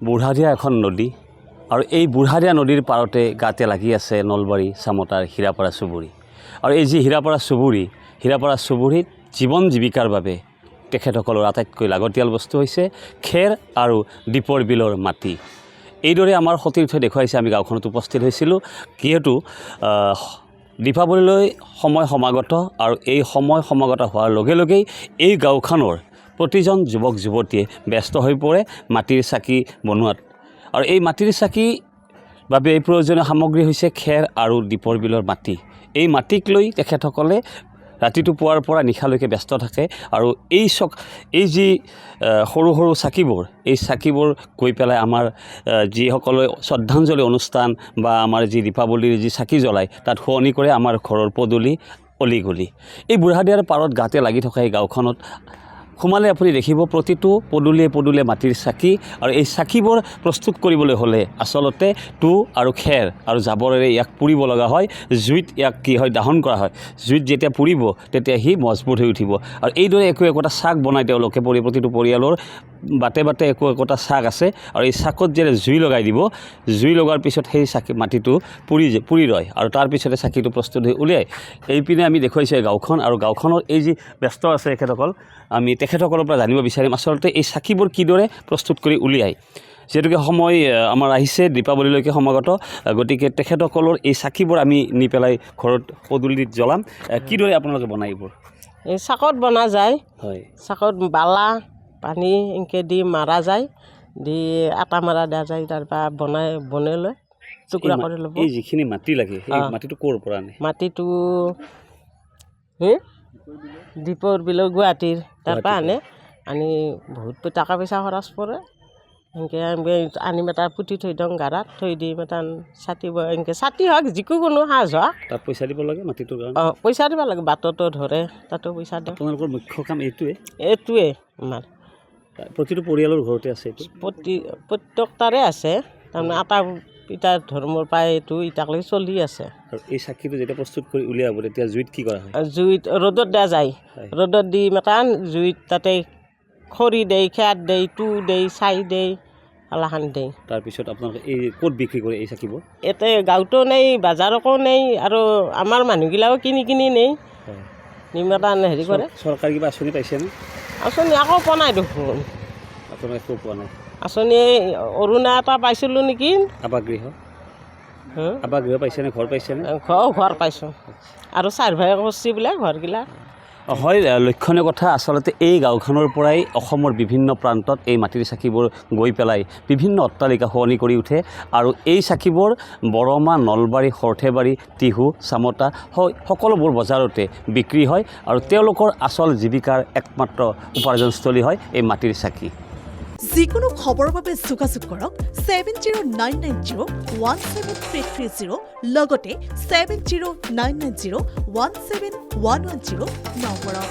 বুঢ়াদিয়া এখন নদী আৰু এই বুঢ়াদিয়া নদীৰ পাৰতে গাতে লাগি আছে নলবাৰী চামতাৰ হীৰাপাৰা চুবুৰী আৰু এই যি হীৰাপাৰা চুবুৰীত জীৱন জীৱিকাৰ বাবে তেখেতসকলৰ আটাইতকৈ লাগতিয়াল বস্তু হৈছে খেৰ আৰু দীপৰ বিলৰ মাটি। এইদৰে আমাৰ সতীৰ্থই দেখুৱাইছে আমি গাঁওখনত উপস্থিত হৈছিলোঁ যিহেতু দীপাৱলীলৈ সময় সমাগত আৰু এই সময় সমাগত হোৱাৰ লগে লগেই এই গাঁওখনৰ প্ৰতিজন যুৱক যুৱতীয়ে ব্যস্ত হৈ পৰে মাটিৰ চাকি বনোৱাত আৰু এই মাটিৰ চাকি বাবে এই প্ৰয়োজনীয় সামগ্ৰী হৈছে খেৰ আৰু দীপৰ বিলৰ মাটি। এই মাটিক লৈ তেখেতসকলে ৰাতিটো পুৱাৰ পৰা নিশালৈকে ব্যস্ত থাকে আৰু এই যি সৰু সৰু চাকিবোৰ এই চাকিবোৰ গৈ পেলাই আমাৰ যিসকলে শ্ৰদ্ধাঞ্জলি অনুষ্ঠান বা আমাৰ যি দীপাৱলীৰ যি চাকি জ্বলায় তাত শুৱনি কৰে আমাৰ ঘৰৰ পদূলি অলিগলি। এই বুঢ়াদিয়াৰ পাৰত গাতে লাগি থকা এই গাঁওখনত সোমালে আপুনি দেখিব প্ৰতিটো পদূলিয়ে মাটিৰ চাকি আৰু এই চাকিবোৰ প্ৰস্তুত কৰিবলৈ হ'লে আচলতে তুঁহ আৰু খেৰ আৰু জাবৰেৰে ইয়াক পুৰিব লগা হয়। জুইত ইয়াক কি হয় দাহন কৰা হয়। জুইত যেতিয়া পুৰিব তেতিয়া সি মজবুত হৈ উঠিব আৰু এইদৰে একোটা চাক বনাই তেওঁলোকে প্ৰতিটো পৰিয়ালৰ বাটে বাটে একোটা চাক আছে আৰু এই চাকত যেতিয়া জুই লগাই দিব, জুই লগাৰ পিছত সেই চাকি মাটিটো পুৰি ৰয় আৰু তাৰপিছতে চাকিটো প্ৰস্তুত হৈ উলিয়ায়। এইপিনে আমি দেখুৱাইছোঁ এই গাঁওখন আৰু গাঁওখনৰ এই যি ব্যস্ত আছে তেখেতসকল আমি তেখেতসকলৰ পৰা জানিব বিচাৰিম আচলতে এই চাকিবোৰ কিদৰে প্ৰস্তুত কৰি উলিয়ায়। যিহেতুকে সময় আমাৰ আহিছে দীপাৱলীলৈকে সমাগত, গতিকে তেখেতসকলৰ এই চাকিবোৰ আমি নি পেলাই ঘৰত পদূলিত জ্বলাম। কিদৰে আপোনালোকে বনায় এইবোৰ? এই চাকত বনা যায়। হয়, চাকত বালা পানী এনেকৈ দি মাৰা যায়, দি আটা মাৰা দিয়া যায়, তাৰপৰা বনাই লৈ টুকুৰা কৰি ল'ব। এই যিখিনি মাটি লাগে সেই মাটিটো ক'ৰ পৰা আনে? মাটিটো দীপৰ বিলৰ গুৱাহাটীৰ তাৰপৰা আনি বহুত টকা পইচা খৰচ পৰে। এনেকৈ আনি এটা পুতি থৈ দিওঁ গাড়াত, থৈ দি মেটান ছাতিব এনেকৈ ছাতি হওক যিকোনো সাজ হওক তাত পইচা দিব লাগে মাটিটোৰ কাৰণে। পইচা দিব লাগে, বাটতো ধৰে তাতো পইচা দিওঁ। আপোনালোকৰ মুখ্য কাম এইটোৱে আমাৰ প্ৰতিটো পৰিয়ালৰ ঘৰতে আছে এইটো? প্ৰত্যেকটাৰে আছে, তাৰমানে আটা পিঠা ধৰ্মৰ পৰা এইটো ইটাকলৈ চলি আছে। আৰু এই চাকিটো যেতিয়া প্ৰস্তুত কৰি উলিয়াব তেতিয়া জুইত কি কৰা হয়? জুইত ৰ'দত দিয়া যায়। ৰ'দত দি মেটান জুইত তাতে খৰি দেই, খেৰ দেই, তুঁহ দেই, ছাই দেই, আলাখান দেই। তাৰপিছত আপোনালোকে এই ক'ত বিক্ৰী কৰে এই চাকিবোৰ? ইয়াতে গাঁৱতো নেই, বাজাৰকো নেই আৰু আমাৰ মানুহগিলাও কিনি নেই নিমেটান হেৰি কৰে। চৰকাৰী কিবা আঁচনি পাইছেনে? আঁচনি আকৌ পোৱা নাই দেখোন। আপোনালোকে একো পোৱা নাই? আঁচনি অৰুণা এটা পাইছিলোঁ নেকি। আৱাসগৃহ পাইছেনে? ঘৰ পাইছেনে? ঘৰ পাইছোঁ আৰু চাৰ্ভে কৰিছে বোলে ঘৰগিলা। হয়, লক্ষণীয় কথা আচলতে এই গাঁওখনৰ পৰাই অসমৰ বিভিন্ন প্ৰান্তত এই মাটিৰ চাকিবোৰ গৈ পেলাই বিভিন্ন অট্টালিকা শুৱনি কৰি উঠে আৰু এই চাকিবোৰ বৰমা, নলবাৰী, সৰ্থেবাৰী, টিহু, চামতা সকলোবোৰ বজাৰতে বিক্ৰী হয় আৰু তেওঁলোকৰ আচল জীৱিকাৰ একমাত্ৰ উপাৰ্জনস্থলী হয় এই মাটিৰ চাকি। যিকোনো খবৰৰ বাবে যোগাযোগ কৰক 7099017330 লগতে 7099017110 নম্বৰত।